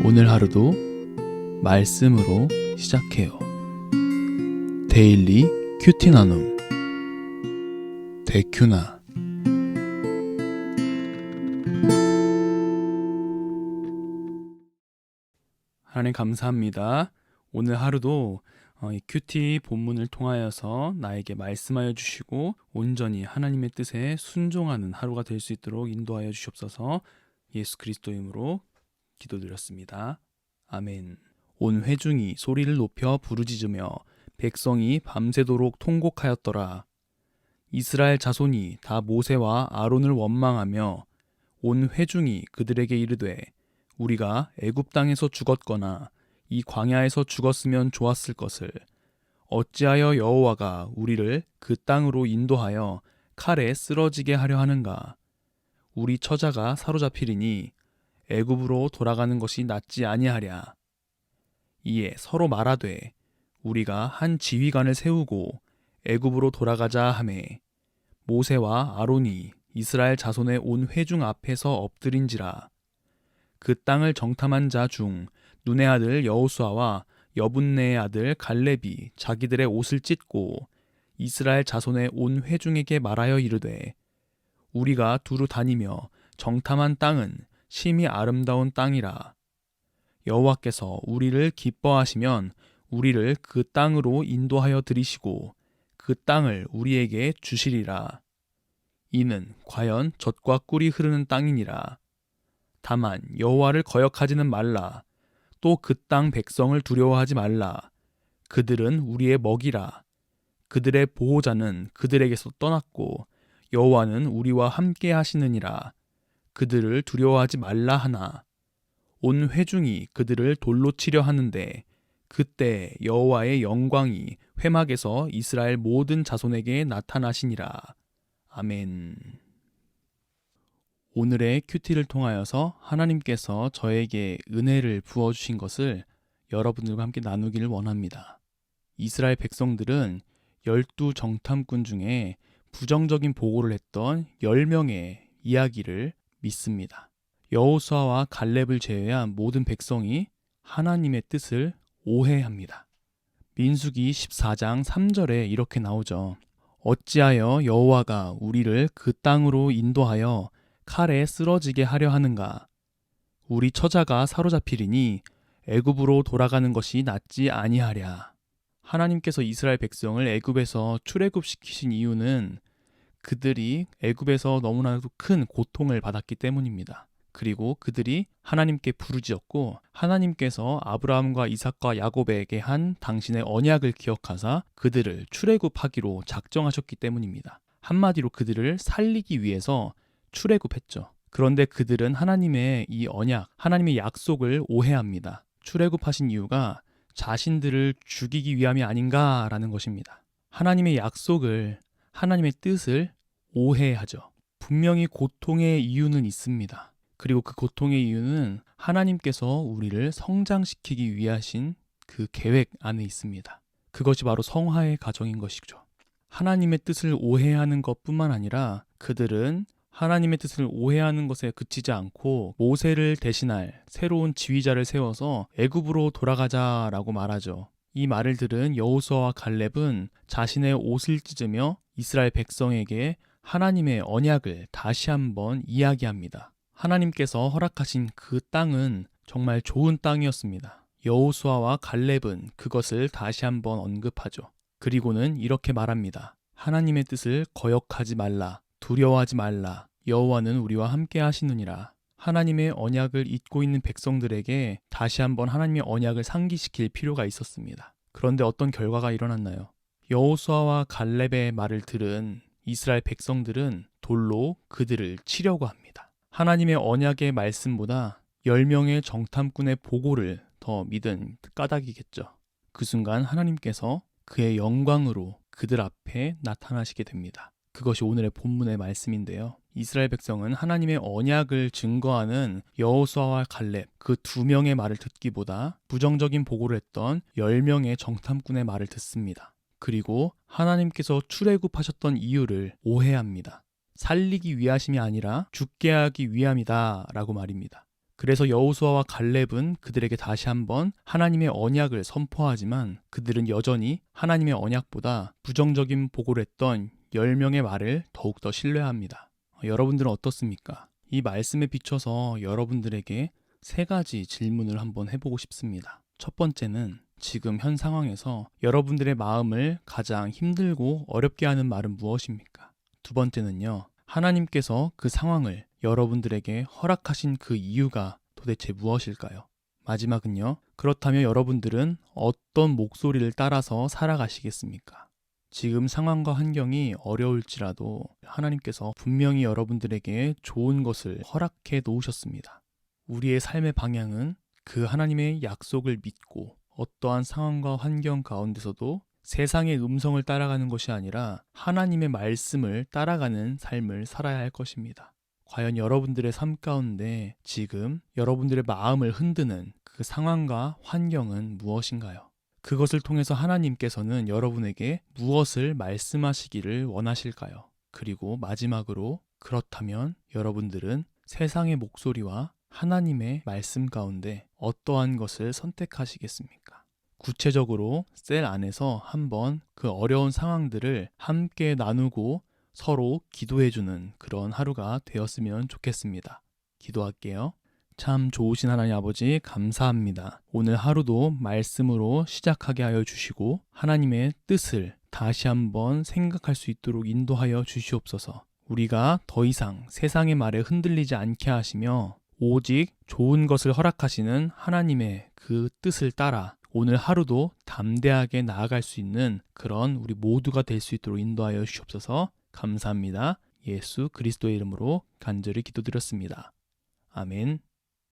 오늘 하루도 말씀으로 시작해요. 데일리 큐티 나눔 데큐나. 하나님 감사합니다. 오늘 하루도 이 큐티 본문을 통하여서 나에게 말씀하여 주시고 온전히 하나님의 뜻에 순종하는 하루가 될 수 있도록 인도하여 주시옵소서. 예수 그리스도 이름으로 기도드렸습니다. 아멘. 온 회중이 소리를 높여 부르짖으며 백성이 밤새도록 통곡하였더라. 이스라엘 자손이 다 모세와 아론을 원망하며 온 회중이 그들에게 이르되 우리가 애굽 땅에서 죽었거나 이 광야에서 죽었으면 좋았을 것을 어찌하여 여호와가 우리를 그 땅으로 인도하여 칼에 쓰러지게 하려 하는가. 우리 처자가 사로잡히리니 애굽으로 돌아가는 것이 낫지 아니하랴. 이에 서로 말하되 우리가 한 지휘관을 세우고 애굽으로 돌아가자 하매 모세와 아론이 이스라엘 자손의 온 회중 앞에서 엎드린지라. 그 땅을 정탐한 자 중 눈의 아들 여호수아와 여분네의 아들 갈렙이 자기들의 옷을 찢고 이스라엘 자손의 온 회중에게 말하여 이르되 우리가 두루 다니며 정탐한 땅은 심히 아름다운 땅이라. 여호와께서 우리를 기뻐하시면 우리를 그 땅으로 인도하여 들이시고 그 땅을 우리에게 주시리라. 이는 과연 젖과 꿀이 흐르는 땅이니라. 다만 여호와를 거역하지는 말라. 또 그 땅 백성을 두려워하지 말라. 그들은 우리의 먹이라. 그들의 보호자는 그들에게서 떠났고 여호와는 우리와 함께 하시느니라. 그들을 두려워하지 말라 하나 온 회중이 그들을 돌로 치려 하는데 그때 여호와의 영광이 회막에서 이스라엘 모든 자손에게 나타나시니라. 아멘. 오늘의 큐티를 통하여서 하나님께서 저에게 은혜를 부어주신 것을 여러분들과 함께 나누기를 원합니다. 이스라엘 백성들은 12 정탐꾼 중에 부정적인 보고를 했던 10명의 이야기를 믿습니다. 여호수아와 갈렙을 제외한 모든 백성이 하나님의 뜻을 오해합니다. 민수기 14장 3절에 이렇게 나오죠. 어찌하여 여호와가 우리를 그 땅으로 인도하여 칼에 쓰러지게 하려 하는가. 우리 처자가 사로잡히리니 애굽으로 돌아가는 것이 낫지 아니하랴. 하나님께서 이스라엘 백성을 애굽에서 출애굽시키신 이유는 그들이 애굽에서 너무나도 큰 고통을 받았기 때문입니다. 그리고 그들이 하나님께 부르짖었고 하나님께서 아브라함과 이삭과 야곱에게 한 당신의 언약을 기억하사 그들을 출애굽하기로 작정하셨기 때문입니다. 한마디로 그들을 살리기 위해서 출애굽했죠. 그런데 그들은 하나님의 이 언약, 하나님의 약속을 오해합니다. 출애굽하신 이유가 자신들을 죽이기 위함이 아닌가라는 것입니다. 하나님의 약속을, 하나님의 뜻을 오해하죠. 분명히 고통의 이유는 있습니다. 그리고 그 고통의 이유는 하나님께서 우리를 성장시키기 위하신 그 계획 안에 있습니다. 그것이 바로 성화의 과정인 것이죠. 하나님의 뜻을 오해하는 것뿐만 아니라 그들은 하나님의 뜻을 오해하는 것에 그치지 않고 모세를 대신할 새로운 지휘자를 세워서 애굽으로 돌아가자라고 말하죠. 이 말을 들은 여호수아와 갈렙은 자신의 옷을 찢으며 이스라엘 백성에게 하나님의 언약을 다시 한번 이야기합니다. 하나님께서 허락하신 그 땅은 정말 좋은 땅이었습니다. 여호수아와 갈렙은 그것을 다시 한번 언급하죠. 그리고는 이렇게 말합니다. 하나님의 뜻을 거역하지 말라. 두려워하지 말라. 여호와는 우리와 함께 하시느니라. 하나님의 언약을 잊고 있는 백성들에게 다시 한번 하나님의 언약을 상기시킬 필요가 있었습니다. 그런데 어떤 결과가 일어났나요? 여호수아와 갈렙의 말을 들은 이스라엘 백성들은 돌로 그들을 치려고 합니다. 하나님의 언약의 말씀보다 10명의 정탐꾼의 보고를 더 믿은 까닭이겠죠. 그 순간 하나님께서 그의 영광으로 그들 앞에 나타나시게 됩니다. 그것이 오늘의 본문의 말씀인데요. 이스라엘 백성은 하나님의 언약을 증거하는 여호수아와 갈렙 그 2명의 말을 듣기보다 부정적인 보고를 했던 10명의 정탐꾼의 말을 듣습니다. 그리고 하나님께서 출애굽하셨던 이유를 오해합니다. 살리기 위하심이 아니라 죽게 하기 위함이다 라고 말입니다. 그래서 여호수아와 갈렙은 그들에게 다시 한번 하나님의 언약을 선포하지만 그들은 여전히 하나님의 언약보다 부정적인 보고를 했던 10명의 말을 더욱더 신뢰합니다. 여러분들은 어떻습니까? 이 말씀에 비춰서 여러분들에게 3가지 질문을 한번 해보고 싶습니다. 첫 번째는 지금 현 상황에서 여러분들의 마음을 가장 힘들고 어렵게 하는 말은 무엇입니까? 두 번째는요, 하나님께서 그 상황을 여러분들에게 허락하신 그 이유가 도대체 무엇일까요? 마지막은요, 그렇다면 여러분들은 어떤 목소리를 따라서 살아가시겠습니까? 지금 상황과 환경이 어려울지라도 하나님께서 분명히 여러분들에게 좋은 것을 허락해 놓으셨습니다. 우리의 삶의 방향은 그 하나님의 약속을 믿고 어떠한 상황과 환경 가운데서도 세상의 음성을 따라가는 것이 아니라 하나님의 말씀을 따라가는 삶을 살아야 할 것입니다. 과연 여러분들의 삶 가운데 지금 여러분들의 마음을 흔드는 그 상황과 환경은 무엇인가요? 그것을 통해서 하나님께서는 여러분에게 무엇을 말씀하시기를 원하실까요? 그리고 마지막으로 그렇다면 여러분들은 세상의 목소리와 하나님의 말씀 가운데 어떠한 것을 선택하시겠습니까? 구체적으로 셀 안에서 한번 그 어려운 상황들을 함께 나누고 서로 기도해주는 그런 하루가 되었으면 좋겠습니다. 기도할게요. 참 좋으신 하나님 아버지 감사합니다. 오늘 하루도 말씀으로 시작하게 하여 주시고 하나님의 뜻을 다시 한번 생각할 수 있도록 인도하여 주시옵소서. 우리가 더 이상 세상의 말에 흔들리지 않게 하시며 오직 좋은 것을 허락하시는 하나님의 그 뜻을 따라 오늘 하루도 담대하게 나아갈 수 있는 그런 우리 모두가 될 수 있도록 인도하여 주시옵소서. 감사합니다. 예수 그리스도의 이름으로 간절히 기도드렸습니다. 아멘.